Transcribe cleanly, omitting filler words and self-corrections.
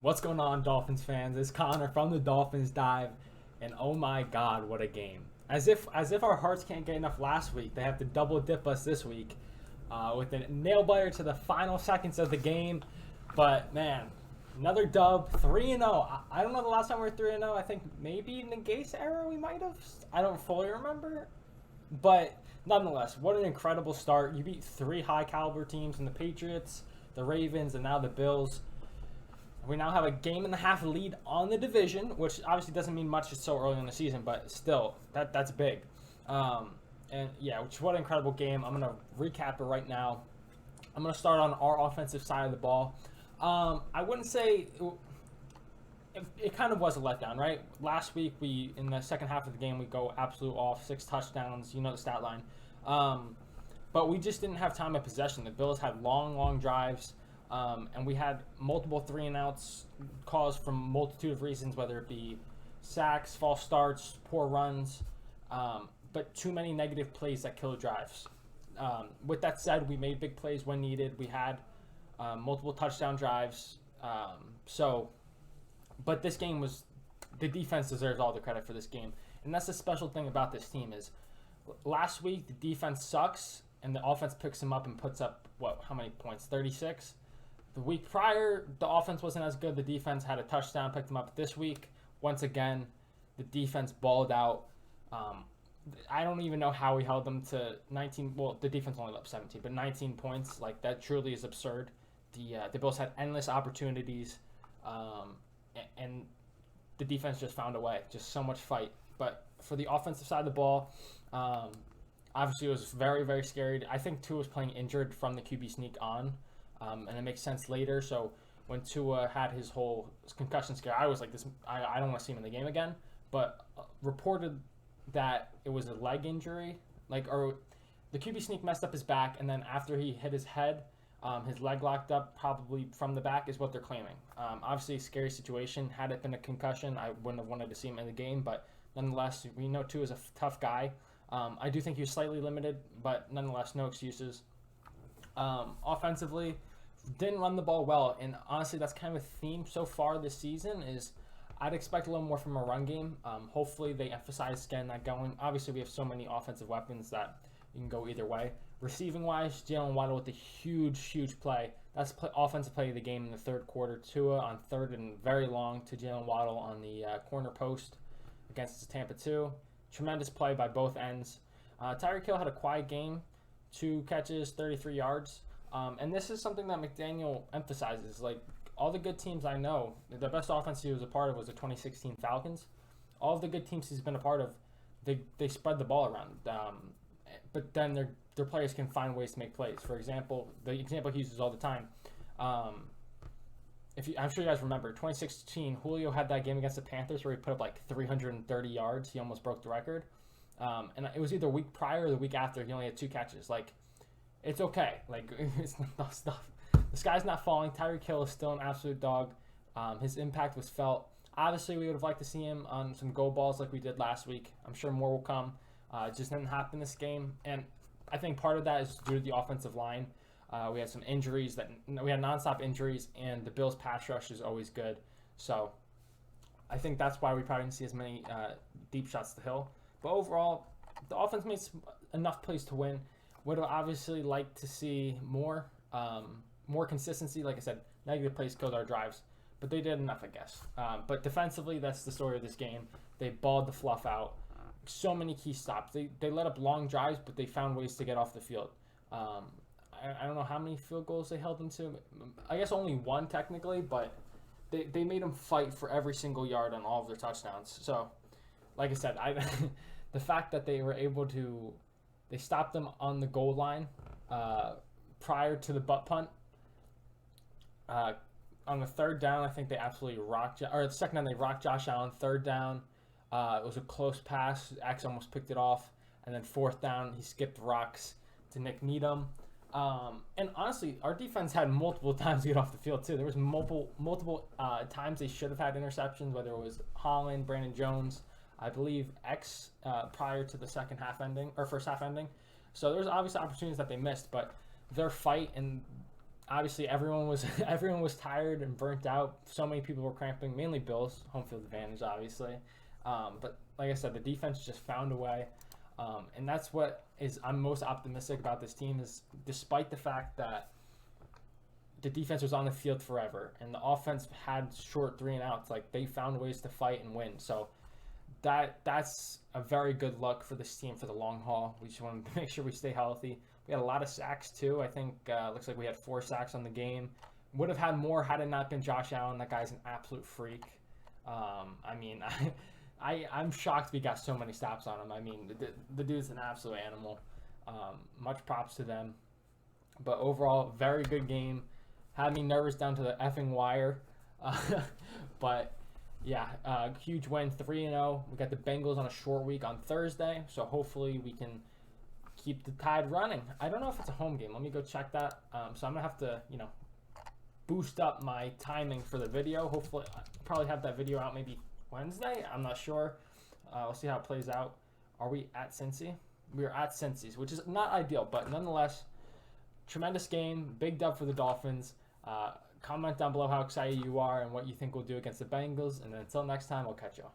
What's going on, Dolphins fans? It's Connor from the Dolphins Dive, and oh my God, what a game! As if our hearts can't get enough last week, they have to double dip us this week with a nail biter to the final seconds of the game. But man, another dub, 3-0. I don't know the last time we were 3-0. I think maybe in the Gase era we might have. I don't fully remember, but nonetheless, what an incredible start! You beat three high caliber teams in the Patriots, the Ravens, and now the Bills. We now have a game and a half lead on the division, which obviously doesn't mean much. It's so early in the season, but still, that's big. And yeah, what an incredible game. I'm gonna recap it right now. I'm gonna start on our offensive side of the ball. I wouldn't say it kind of was a letdown, right? Last week we in the second half of the game we go absolute off, 6 touchdowns. You know the stat line. But we just didn't have time of possession. The Bills had long drives. And we had multiple 3-and-outs caused from a multitude of reasons, whether it be sacks, false starts, poor runs, but too many negative plays that kill drives. With that said, we made big plays when needed. We had multiple touchdown drives. But this game was the defense deserves all the credit for this game, and that's the special thing about this team is last week the defense sucks and the offense picks them up and puts up how many points? 36. The week prior, the offense wasn't as good. The defense had a touchdown, picked them up. This week, once again, the defense balled out. I don't even know how we held them to 19. Well, the defense only left 17, but 19 points. Like, that truly is absurd. The Bills had endless opportunities, and the defense just found a way. Just so much fight. But for the offensive side of the ball, obviously it was very scary. I think Tua was playing injured from the QB sneak on. And it makes sense later. So when Tua had his whole concussion scare, I was like, "This, I don't want to see him in the game again." But reported that it was a leg injury, or the QB sneak messed up his back, and then after he hit his head, his leg locked up, probably from the back, is what they're claiming. Obviously, a scary situation. Had it been a concussion, I wouldn't have wanted to see him in the game. But nonetheless, we know Tua is a tough guy. I do think he was slightly limited, but nonetheless, no excuses. Offensively, didn't run the ball well, and honestly, that's kind of a theme so far this season. Is I'd expect a little more from a run game. Hopefully, they emphasize getting that going. Obviously, we have so many offensive weapons that you can go either way. Receiving wise, Jalen Waddle with a huge play. That's offensive play of the game in the third quarter. Tua on third and very long to Jalen Waddle on the corner post against Tampa 2. Tremendous play by both ends. Tyreek Hill had a quiet game. 2 catches, 33 yards. And this is something that McDaniel emphasizes. Like, all the good teams I know, the best offense he was a part of was the 2016 Falcons. All of the good teams he's been a part of, they spread the ball around. But then their players can find ways to make plays. For example, the example he uses all the time, I'm sure you guys remember, 2016, Julio had that game against the Panthers where he put up like 330 yards. He almost broke the record. And it was either week prior or the week after. He only had 2 catches. Like, it's okay. Like, it's not stuff. The sky's not falling. Tyreek Hill is still an absolute dog. His impact was felt. Obviously, we would have liked to see him on some go balls like we did last week. I'm sure more will come. It just didn't happen this game. And I think part of that is due to the offensive line. We had some injuries. We had nonstop injuries, and the Bills' pass rush is always good. So I think that's why we probably didn't see as many deep shots to Hill. But overall, the offense made enough plays to win. Would have obviously liked to see more consistency. Like I said, negative plays killed our drives, but they did enough, I guess. But defensively, that's the story of this game. They balled the fluff out. So many key stops. They let up long drives, but they found ways to get off the field. I don't know how many field goals they held them to. I guess only 1 technically, but they made them fight for every single yard on all of their touchdowns. So, like I said, the fact that they were able to, they stopped them on the goal line prior to the butt punt. On the third down, I think they absolutely rocked, or the second down, they rocked Josh Allen. Third down, it was a close pass. Axe almost picked it off. And then fourth down, he skipped rocks to Nick Needham. And honestly, our defense had multiple times to get off the field, too. There was multiple times they should have had interceptions, whether it was Holland, Brandon Jones, I believe X prior to the second half ending, or first half ending. So there's obviously opportunities that they missed, but their fight and Obviously, everyone was everyone was tired and burnt out. So many people were cramping, mainly Bills, home field advantage, obviously. But like I said, the defense just found a way, and that's what is I'm most optimistic about this team is despite the fact that the defense was on the field forever and the offense had short 3-and-outs, like they found ways to fight and win. So that's a very good look for this team for the long haul. We just wanted to make sure we stay healthy. We had a lot of sacks too. I think looks like we had 4 sacks on the game. Would have had more had it not been Josh Allen. That guy's an absolute freak. I mean, I'm shocked we got so many stops on him. I mean, the dude's an absolute animal. Much props to them. But overall, very good game. Had me nervous down to the effing wire. But yeah, huge win, 3-0. We got the Bengals on a short week on Thursday, so hopefully we can keep the tide running. I don't know if it's a home game. Let me go check that. So I'm gonna have to, boost up my timing for the video. Hopefully, I'll probably have that video out maybe Wednesday. I'm not sure. We'll see how it plays out. Are we at Cincy? We are at Cincy's, which is not ideal, but nonetheless, tremendous game. Big dub for the Dolphins. Comment down below how excited you are and what you think we'll do against the Bengals. And then until next time, I'll catch y'all.